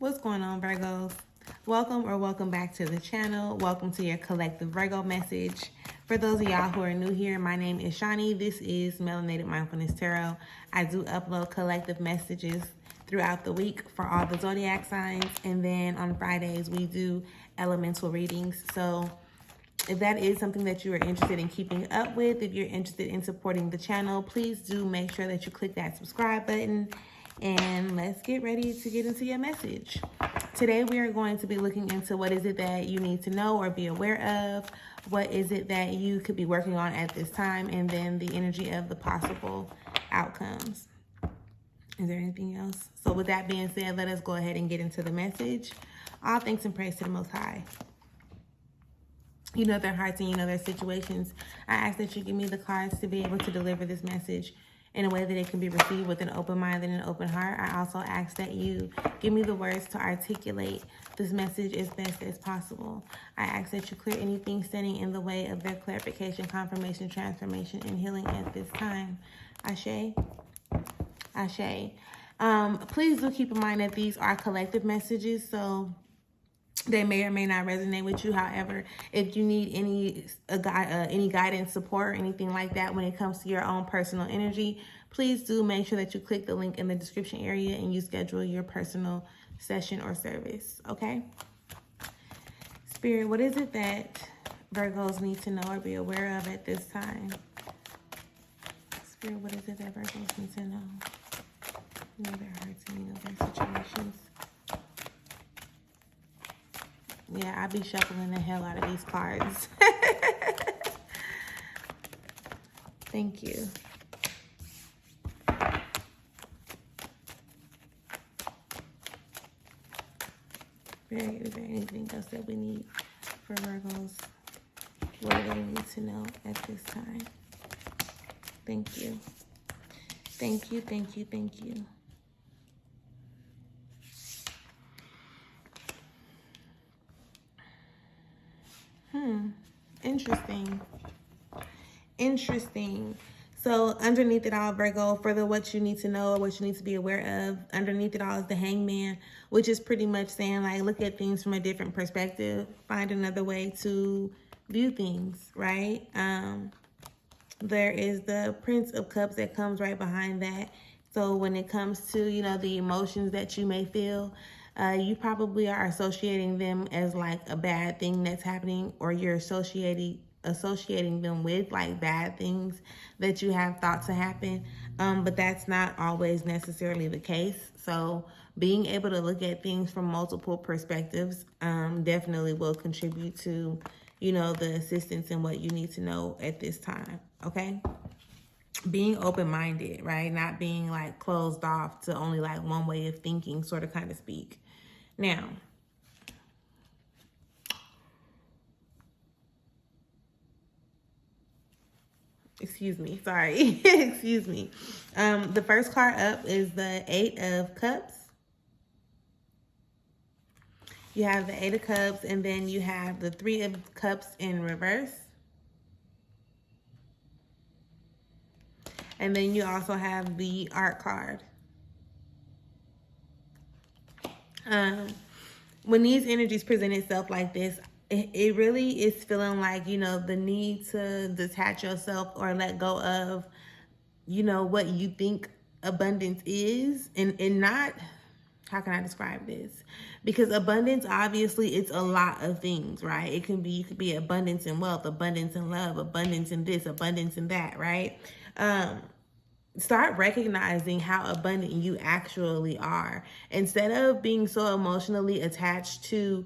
What's going on, Virgos? Welcome back to the channel. Welcome to your collective Virgo message. For those of y'all who are new here, my name is Shani. This is Melanated Mindfulness Tarot. I do upload collective messages throughout the week for all the zodiac signs, and then on Fridays we do elemental readings. So if that is something that you are interested in keeping up with, if you're interested in supporting the channel, please do make sure that you click that subscribe button. And let's get ready to get into your message. Today we are going to be looking into what is it that you need to know or be aware of, what is it that you could be working on at this time, and then the energy of the possible outcomes. Is there anything else? So with that being said, let us go ahead and get into the message. All thanks and praise to the Most High. You know their hearts and you know their situations. I ask that you give me the cards to be able to deliver this message in a way that it can be received with an open mind and an open heart. I also ask that you give me the words to articulate this message as best as possible. I ask that you clear anything standing in the way of their clarification, confirmation, transformation, and healing at this time. Ashe. Ashe. Please do keep in mind that these are collective messages, so they may or may not resonate with you. However, if you need any guidance, support, or anything like that when it comes to your own personal energy, please do make sure that you click the link in the description area and you schedule your personal session or service, okay? Spirit, what is it that Virgos need to know or be aware of at this time? Spirit, what is it that Virgos need to know? You know their hearts and you know their situations. Yeah, I be shuffling the hell out of these cards. Thank you. Is there anything else that we need for Virgos? What do they need to know at this time? Thank you. Thank you, thank you, thank you. Interesting. So underneath it all, Virgo, for what you need to know or what you need to be aware of, underneath it all is the Hangman, which is pretty much saying, like, look at things from a different perspective. Find another way to view things, right? There is the Prince of Cups that comes right behind that. So when it comes to, you know, the emotions that you may feel, you probably are associating them as like a bad thing that's happening, or you're associating them with like bad things that you have thought to happen. But that's not always necessarily the case. So being able to look at things from multiple perspectives definitely will contribute to, you know, the assistance and what you need to know at this time. Okay. Being open-minded, right? Not being like closed off to only like one way of thinking, sort of kind of speak. Now, excuse me, sorry. Excuse me. The first card up is the Eight of Cups. You have the Eight of Cups, and then you have the Three of Cups in reverse. And then you also have the Art card. When these energies present itself like this, it really is feeling like, you know, the need to detach yourself or let go of, you know, what you think abundance is, and not, how can I describe this? Because abundance, obviously, it's a lot of things, right? You could be abundance in wealth, abundance in love, abundance in this, abundance in that, right? Start recognizing how abundant you actually are. Instead of being so emotionally attached to,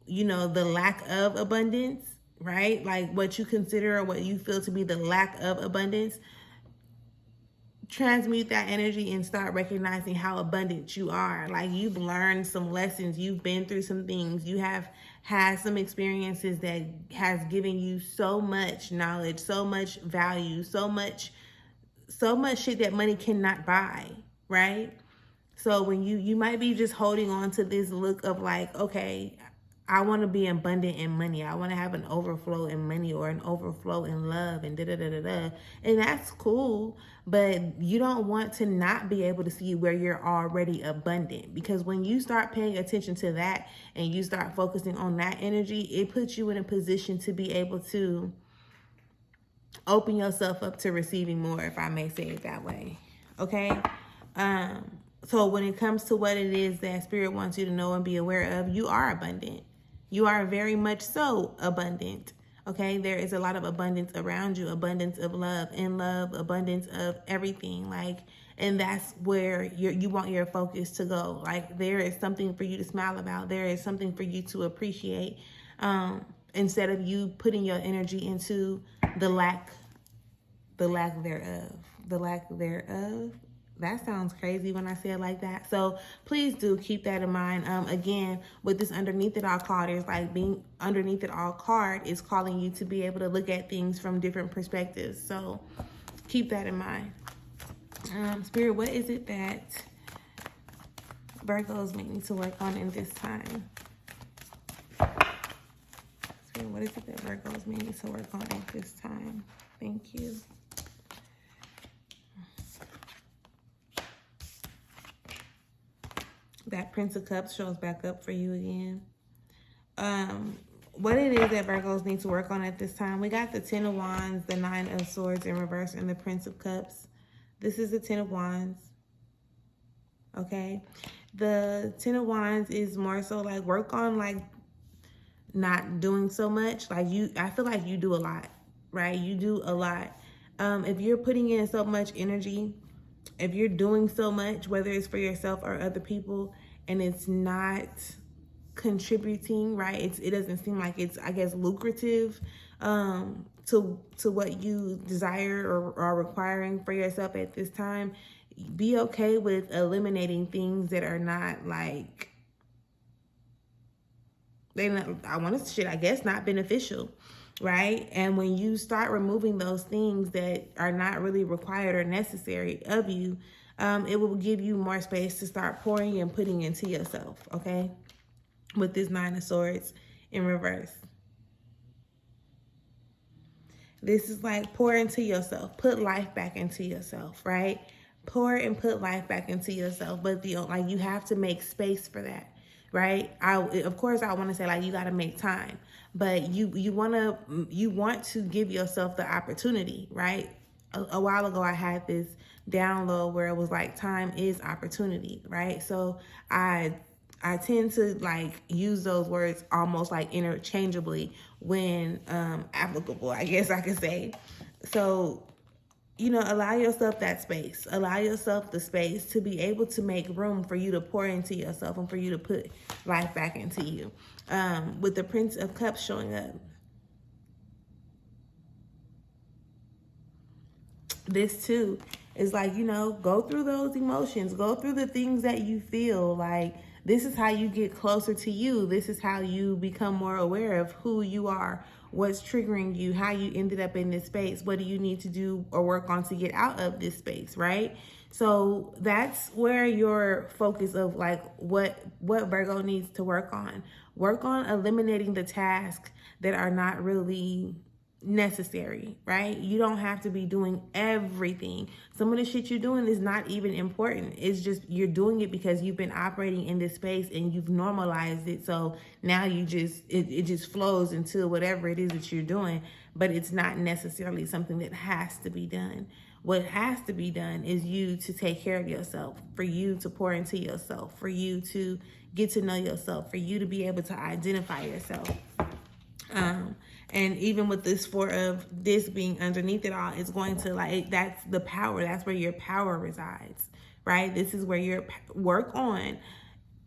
you know, the lack of abundance, right? Like what you consider or what you feel to be the lack of abundance, transmute that energy and start recognizing how abundant you are. Like, you've learned some lessons, you've been through some things, you have had some experiences that has given you so much knowledge, so much value, so much shit that money cannot buy, right? So when you might be just holding on to this look of like, okay, I want to be abundant in money. I want to have an overflow in money or an overflow in love and da-da-da-da-da. And that's cool, but you don't want to not be able to see where you're already abundant, because when you start paying attention to that and you start focusing on that energy, it puts you in a position to be able to open yourself up to receiving more, if I may say it that way. Okay? So when it comes to what it is that Spirit wants you to know and be aware of, you are abundant. You are very much so abundant. Okay? There is a lot of abundance around you, abundance of love, abundance of everything. Like, and that's where you want your focus to go. Like, there is something for you to smile about. There is something for you to appreciate. Instead of you putting your energy into the lack thereof. The lack thereof. That sounds crazy when I say it like that. So please do keep that in mind. Again, with this underneath it all card, it's like being underneath it all card is calling you to be able to look at things from different perspectives. So keep that in mind. Spirit, what is it that Virgos may need to work on in this time? Spirit, what is it that Virgos may need to work on at this time? Thank you. That Prince of Cups shows back up for you again. What it is that Virgos need to work on at this time. We got the 10 of Wands, the 9 of Swords in reverse, and the Prince of Cups. This is the 10 of Wands. Okay. The 10 of Wands is more so like work on like not doing so much. Like I feel like you do a lot, right? You do a lot. If you're putting in so much energy, if you're doing so much, whether it's for yourself or other people, and it's not contributing, right? It doesn't seem like it's, I guess, lucrative to what you desire or are requiring for yourself at this time. Be okay with eliminating things that are not like, I guess, not beneficial. Right? And when you start removing those things that are not really required or necessary of you, it will give you more space to start pouring and putting into yourself, okay? With this 9 of Swords in reverse. This is like pour into yourself. Put life back into yourself, right? Pour and put life back into yourself. But like you have to make space for that, right? Of course, I want to say like you got to make time. But you want to give yourself the opportunity, right? A while ago, I had this download where it was like time is opportunity, right? So I tend to like use those words almost like interchangeably when applicable, I guess I could say. So, allow yourself that space. Allow yourself the space to be able to make room for you to pour into yourself and for you to put life back into you. With the Prince of Cups showing up. This too is like, go through those emotions. Go through the things that you feel like. This is how you get closer to you. This is how you become more aware of who you are, what's triggering you, how you ended up in this space. What do you need to do or work on to get out of this space, right? So that's where your focus of like what Virgo needs to work on. Work on eliminating the tasks that are not really necessary, right? You don't have to be doing everything. Some of the shit you're doing is not even important. It's just you're doing it because you've been operating in this space and you've normalized it. So now it just flows into whatever it is that you're doing, but it's not necessarily something that has to be done. What has to be done is you to take care of yourself, for you to pour into yourself, for you to get to know yourself, for you to be able to identify yourself. And even with this 4 of this being underneath it all, it's going to like, that's the power. That's where your power resides, right? This is where your work on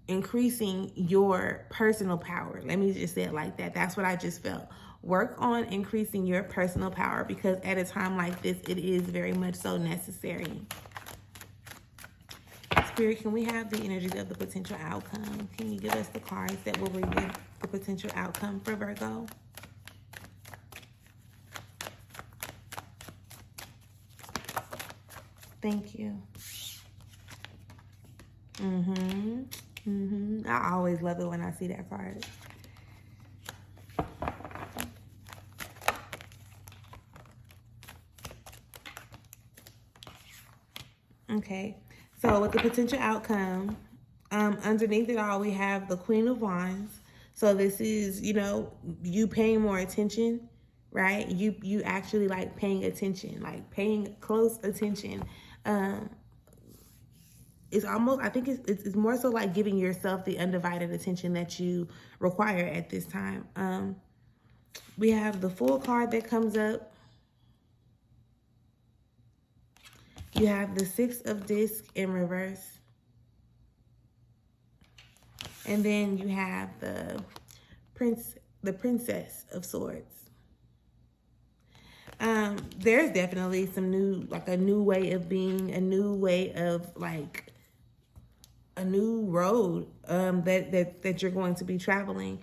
increasing your personal power. Let me just say it like that. That's what I just felt. Work on increasing your personal power, because at a time like this, it is very much so necessary. Spirit, can we have the energies of the potential outcome? Can you give us the cards that will reveal the potential outcome for Virgo? Thank you. I always love it when I see that card. Okay, so with the potential outcome, underneath it all, we have the Queen of Wands. So this is, you paying more attention, right? You actually like paying attention, like paying close attention. It's almost, I think it's more so like giving yourself the undivided attention that you require at this time. We have the Fool card that comes up. You have the Six of Discs in reverse. And then you have the Princess of Swords. There's definitely some a new way of being, a new way of like a new road that you're going to be traveling.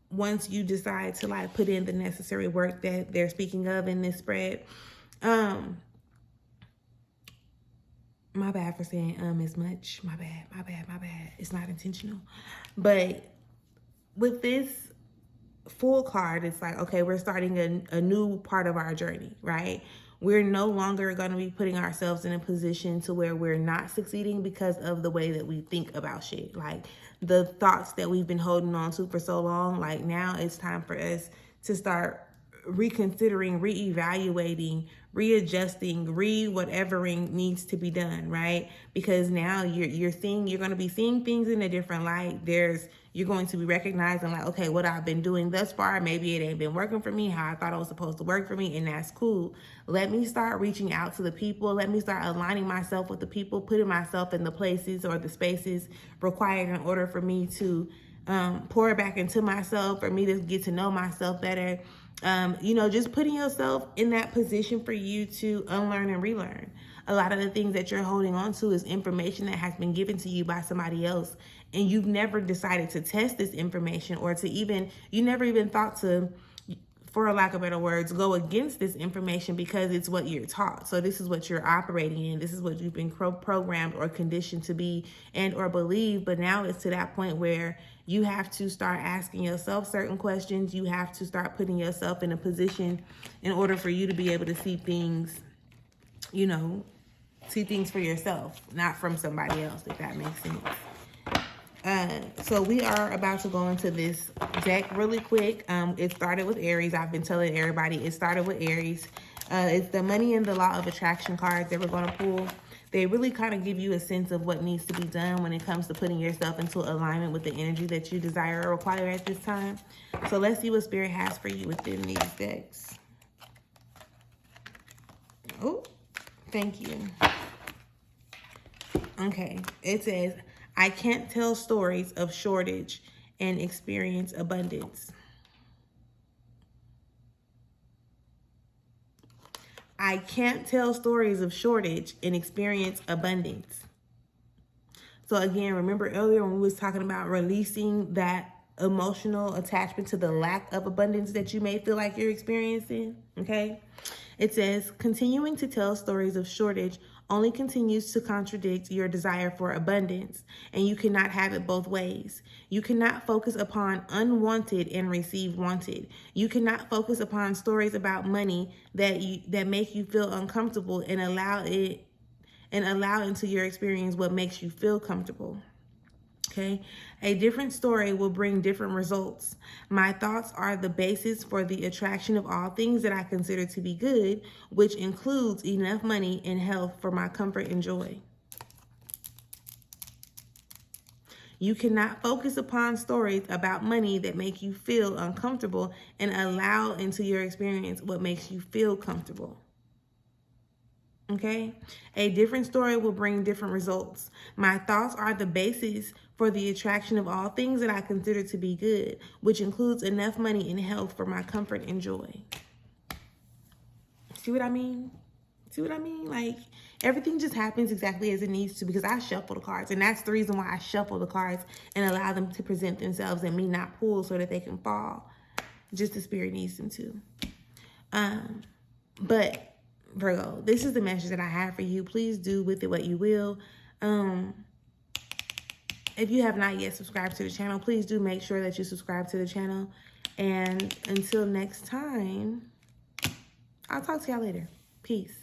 Once you decide to like put in the necessary work that they're speaking of in this spread. My bad for saying as much. My bad. It's not intentional. But with this Fool card, it's like, okay, we're starting a new part of our journey, right? We're no longer going to be putting ourselves in a position to where we're not succeeding because of the way that we think about shit. Like the thoughts that we've been holding on to for so long, like now it's time for us to start reconsidering, reevaluating, readjusting, whatevering needs to be done, right? Because now you're going to be seeing things in a different light. You're going to be recognizing like, okay, what I've been doing thus far, maybe it ain't been working for me how I thought it was supposed to work for me, and that's cool. Let me start reaching out to the people. Let me start aligning myself with the people, putting myself in the places or the spaces required in order for me to pour back into myself, for me to get to know myself better. Just putting yourself in that position for you to unlearn and relearn. A lot of the things that you're holding on to is information that has been given to you by somebody else, and you've never decided to test this information, or you never even thought to, for lack of better words, go against this information because it's what you're taught. So this is what you're operating in. This is what you've been programmed or conditioned to be and or believe. But now it's to that point where you have to start asking yourself certain questions. You have to start putting yourself in a position in order for you to be able to see things, see things for yourself, not from somebody else, if that makes sense. So we are about to go into this deck really quick. It started with Aries. I've been telling everybody it started with Aries. It's the Money and the Law of Attraction cards that we're going to pull. They really kind of give you a sense of what needs to be done when it comes to putting yourself into alignment with the energy that you desire or require at this time. So let's see what Spirit has for you within these decks. Oh, thank you. Okay, it says, I can't tell stories of shortage and experience abundance. I can't tell stories of shortage and experience abundance. So again, remember earlier when we was talking about releasing that emotional attachment to the lack of abundance that you may feel like you're experiencing, okay? It says, continuing to tell stories of shortage only continues to contradict your desire for abundance, and you cannot have it both ways. You cannot focus upon unwanted and receive wanted. You cannot focus upon stories about money that make you feel uncomfortable and allow into your experience what makes you feel comfortable. Okay, a different story will bring different results. My thoughts are the basis for the attraction of all things that I consider to be good, which includes enough money and health for my comfort and joy. You cannot focus upon stories about money that make you feel uncomfortable and allow into your experience what makes you feel comfortable. Okay, a different story will bring different results. My thoughts are the basis for the attraction of all things that I consider to be good, which includes enough money and health for my comfort and joy. See what I mean? Like, everything just happens exactly as it needs to because I shuffle the cards. And that's the reason why I shuffle the cards and allow them to present themselves and me not pull so that they can fall. Just the Spirit needs them to. But Virgo, this is the message that I have for you. Please do with it what you will. If you have not yet subscribed to the channel, please do make sure that you subscribe to the channel. And until next time, I'll talk to y'all later. Peace.